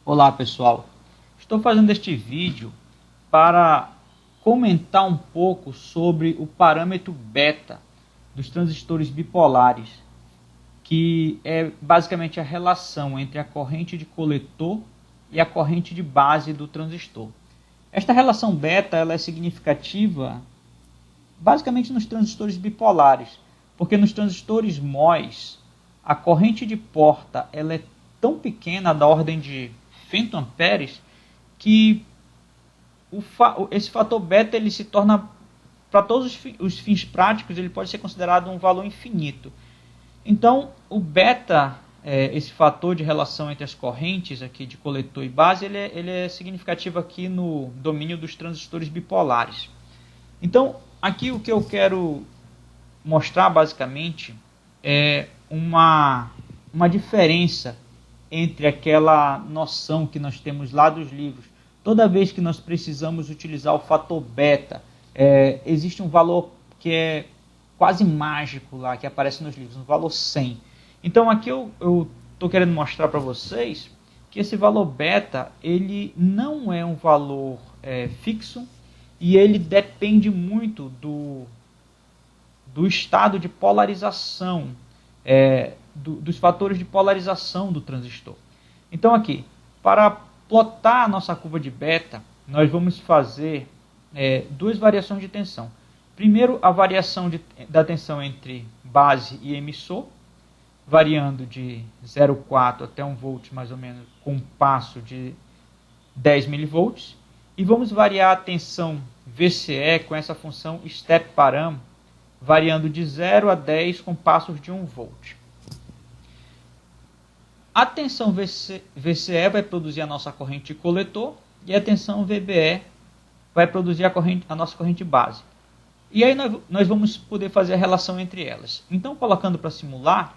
Olá pessoal, estou fazendo este vídeo para comentar um pouco sobre o parâmetro beta dos transistores bipolares, que é basicamente a relação entre a corrente de coletor e a corrente de base do transistor. Esta relação beta ela é significativa basicamente nos transistores bipolares, porque nos transistores MOS a corrente de porta ela é tão pequena, da ordem de femtoamperes, que esse fator beta ele se torna, para todos os fins práticos, ele pode ser considerado um valor infinito. Então, o beta, esse fator de relação entre as correntes aqui de coletor e base, ele é significativo aqui no domínio dos transistores bipolares. Então, aqui o que eu quero mostrar basicamente é uma diferença entre aquela noção que nós temos lá dos livros. Toda vez que nós precisamos utilizar o fator beta, existe um valor que é quase mágico lá, que aparece nos livros, um valor 100. Então aqui eu estou querendo mostrar para vocês que esse valor beta ele não é um valor fixo, e ele depende muito do estado de polarização, dos fatores de polarização do transistor. Então aqui, para plotar a nossa curva de beta, nós vamos fazer duas variações de tensão. Primeiro, a variação da tensão entre base e emissor, variando de 0,4 até 1 volt mais ou menos, com um passo de 10 mV. E vamos variar a tensão VCE com essa função step param, variando de 0 a 10 com passos de 1 volt. A tensão VCE vai produzir a nossa corrente de coletor e a tensão VBE vai produzir a nossa corrente base. E aí nós vamos poder fazer a relação entre elas. Então, colocando para simular,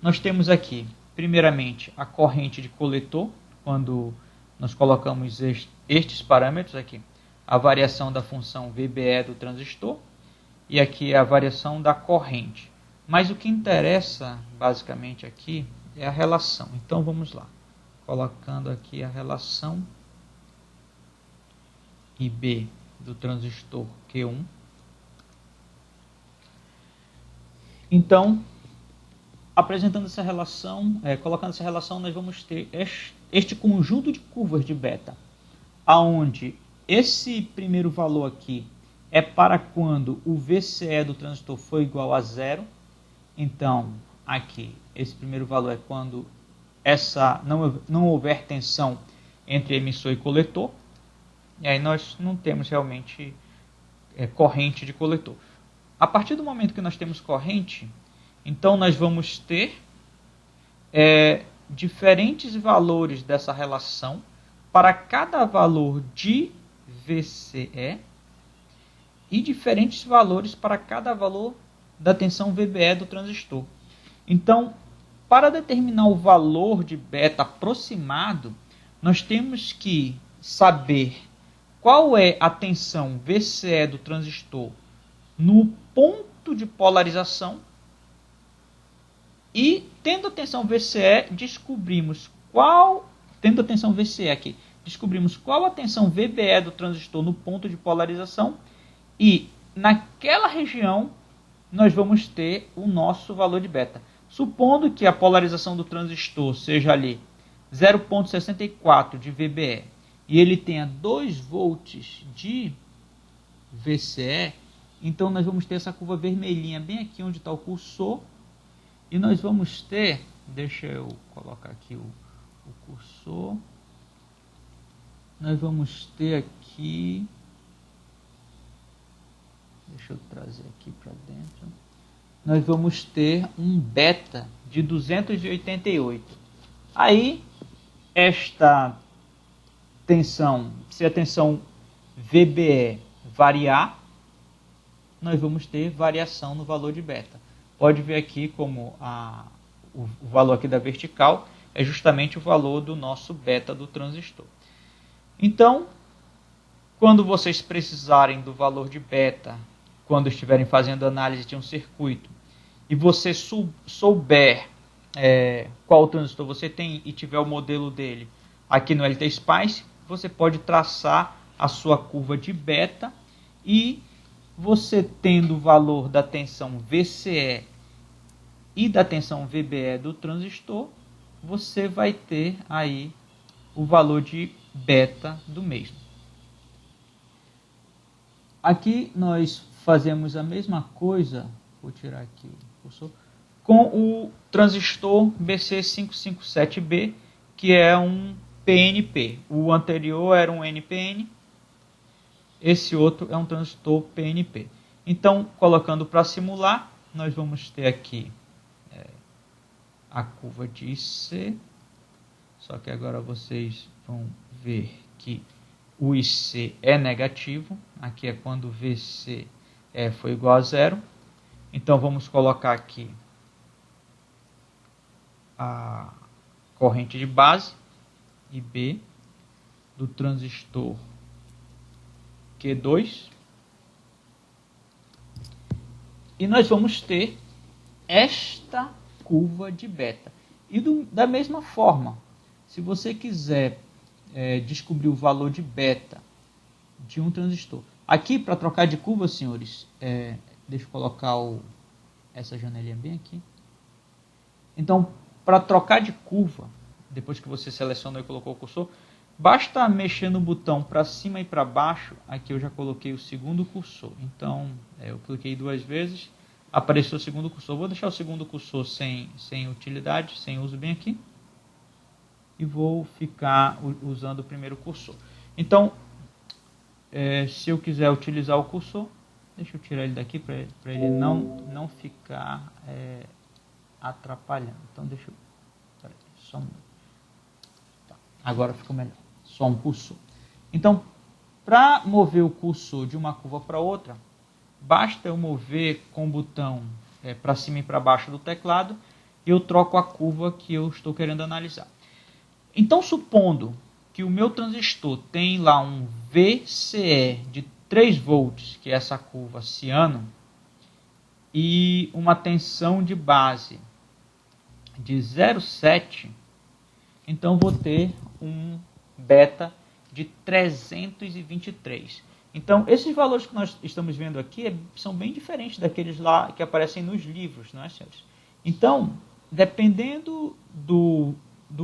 nós temos aqui, primeiramente, a corrente de coletor, quando nós colocamos estes parâmetros aqui, a variação da função VBE do transistor, e aqui a variação da corrente. Mas o que interessa, basicamente, aqui é a relação. Então, vamos lá. Colocando aqui a relação IB do transistor Q1. Então, apresentando essa relação, colocando essa relação, nós vamos ter este conjunto de curvas de beta, aonde esse primeiro valor aqui é para quando o VCE do transistor for igual a 0. Então, aqui, esse primeiro valor é quando não houver tensão entre emissor e coletor. E aí nós não temos realmente corrente de coletor. A partir do momento que nós temos corrente, então nós vamos ter diferentes valores dessa relação para cada valor de VCE e diferentes valores para cada valor da tensão VBE do transistor. Então, para determinar o valor de beta aproximado, nós temos que saber qual é a tensão VCE do transistor no ponto de polarização, e tendo a tensão VCE, descobrimos qual a tensão VBE do transistor no ponto de polarização, e naquela região nós vamos ter o nosso valor de beta. Supondo que a polarização do transistor seja ali 0,64 de VBE e ele tenha 2 volts de VCE, então nós vamos ter essa curva vermelhinha bem aqui onde está o cursor, e nós vamos ter, deixa eu colocar aqui o cursor, nós vamos ter aqui, deixa eu trazer aqui para dentro, nós vamos ter um beta de 288. Aí, esta tensão, se a tensão VBE variar, nós vamos ter variação no valor de beta. Pode ver aqui como o valor aqui da vertical é justamente o valor do nosso beta do transistor. Então, quando vocês precisarem do valor de beta, quando estiverem fazendo análise de um circuito, e você souber qual transistor você tem e tiver o modelo dele, aqui no LTSpice, você pode traçar a sua curva de beta e você tendo o valor da tensão VCE e da tensão VBE do transistor, você vai ter aí o valor de beta do mesmo. Aqui nós fazemos a mesma coisa, vou tirar aqui o cursor, com o transistor BC557B, que é um PNP. O anterior era um NPN, esse outro é um transistor PNP. Então, colocando para simular, nós vamos ter aqui a curva de IC, só que agora vocês vão ver que o IC é negativo, aqui é quando o VC foi igual a zero. Então vamos colocar aqui a corrente de base, IB, do transistor Q2. E nós vamos ter esta curva de beta. E da mesma forma, se você quiser descobrir o valor de beta de um transistor. Aqui, para trocar de curva, senhores, deixa eu colocar essa janelinha bem aqui. Então, para trocar de curva, depois que você selecionou e colocou o cursor, basta mexer no botão para cima e para baixo. Aqui eu já coloquei o segundo cursor. Então, eu cliquei 2 vezes, apareceu o segundo cursor. Vou deixar o segundo cursor sem utilidade, sem uso bem aqui. E vou ficar usando o primeiro cursor. Então, se eu quiser utilizar o cursor, deixa eu tirar ele daqui para ele não ficar atrapalhando. Então, deixa eu... Peraí, só um minuto. Tá, agora ficou melhor. Só um cursor. Então, para mover o cursor de uma curva para outra, basta eu mover com o botão para cima e para baixo do teclado e eu troco a curva que eu estou querendo analisar. Então, supondo que o meu transistor tem lá um VCE de 3 volts, que é essa curva ciano, e uma tensão de base de 0,7, então vou ter um beta de 323. Então, esses valores que nós estamos vendo aqui são bem diferentes daqueles lá que aparecem nos livros, não é, senhores? Então, dependendo do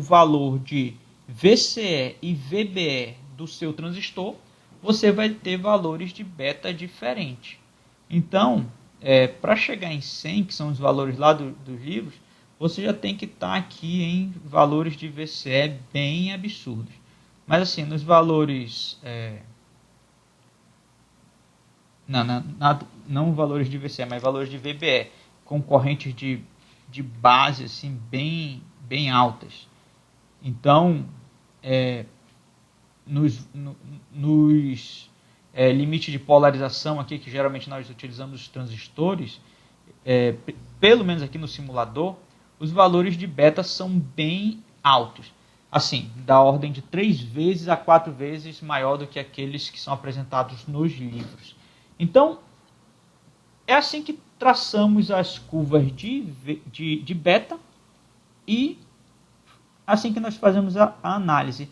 valor de VCE e VBE do seu transistor, você vai ter valores de beta diferentes. Então, para chegar em 100, que são os valores lá dos livros, você já tem que estar aqui em valores de VCE bem absurdos. Mas assim, nos valores... não valores de VCE, mas valores de VBE, com correntes de base assim, bem altas. Então, nos limites de polarização aqui, que geralmente nós utilizamos os transistores, pelo menos aqui no simulador, os valores de beta são bem altos. Assim, da ordem de 3 vezes a 4 vezes maior do que aqueles que são apresentados nos livros. Então, é assim que traçamos as curvas de beta e assim que nós fazemos a análise.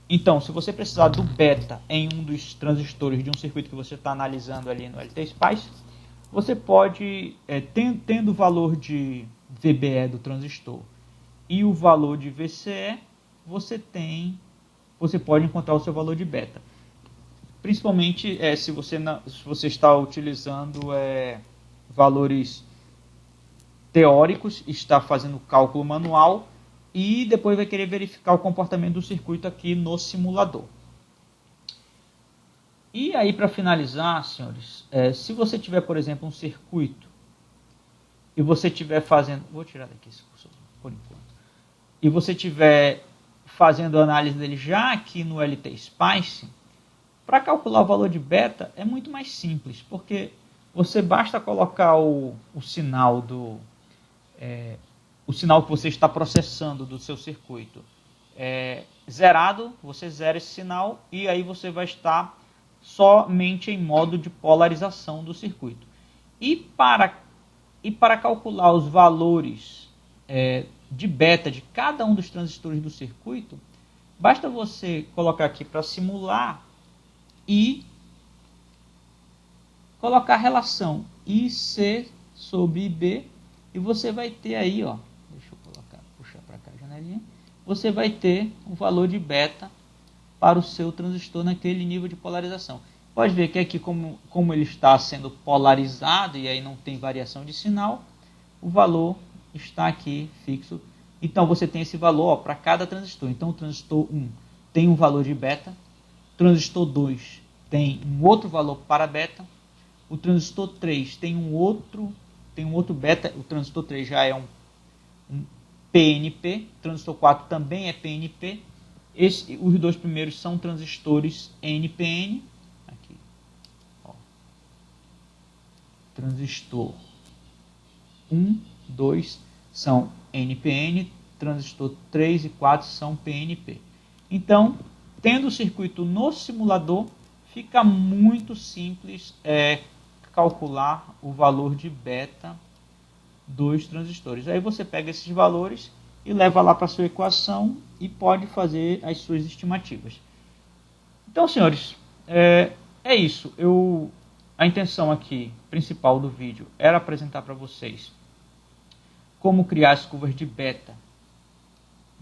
Então, se você precisar do beta em um dos transistores de um circuito que você está analisando ali no LTSpice, você pode, tendo o valor de VBE do transistor e o valor de VCE, você pode encontrar o seu valor de beta. Principalmente se você está utilizando valores teóricos, está fazendo cálculo manual e depois vai querer verificar o comportamento do circuito aqui no simulador. E aí, para finalizar, senhores, se você tiver, por exemplo, um circuito e você estiver fazendo... Vou tirar daqui esse cursor por enquanto. E você estiver fazendo a análise dele já aqui no LTSpice, para calcular o valor de beta é muito mais simples, porque você basta colocar o sinal o sinal que você está processando do seu circuito zerado, você zera esse sinal e aí você vai estar somente em modo de polarização do circuito. E para calcular os valores de beta de cada um dos transistores do circuito, Basta você colocar aqui para simular e colocar a relação IC sobre IB e você vai ter aí, ó, deixa eu puxar para cá a janelinha, você vai ter o valor de beta para o seu transistor naquele nível de polarização. Pode ver que aqui, como ele está sendo polarizado e aí não tem variação de sinal, o valor está aqui fixo. Então você tem esse valor para cada transistor. Então o transistor 1 tem um valor de beta, o transistor 2 tem um outro valor para beta, o transistor 3 tem um outro beta, o transistor 3 já é um PNP, o transistor 4 também é PNP. Os dois primeiros são transistores NPN. Aqui, ó. Transistor 1, 2 são NPN, transistor 3 e 4 são PNP. Então, tendo o circuito no simulador, fica muito simples calcular o valor de beta dos transistores. Aí você pega esses valores e leva lá para a sua equação e pode fazer as suas estimativas. Então, senhores, é isso. A intenção aqui principal do vídeo era apresentar para vocês como criar as curvas de beta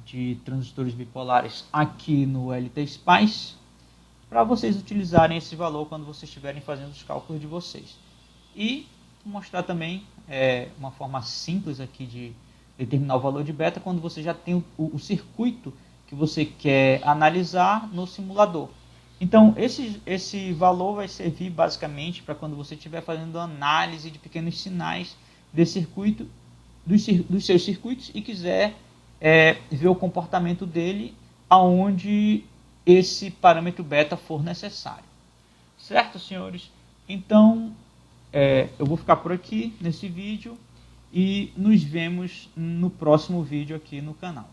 de transistores bipolares aqui no LTspice, para vocês utilizarem esse valor quando vocês estiverem fazendo os cálculos de vocês. E mostrar também uma forma simples aqui de determinar o valor de beta quando você já tem o circuito que você quer analisar no simulador. Então esse valor vai servir basicamente para quando você estiver fazendo análise de pequenos sinais desse circuito, dos seus circuitos, e quiser ver o comportamento dele aonde esse parâmetro beta for necessário. Certo, senhores? Então eu vou ficar por aqui nesse vídeo e nos vemos no próximo vídeo aqui no canal.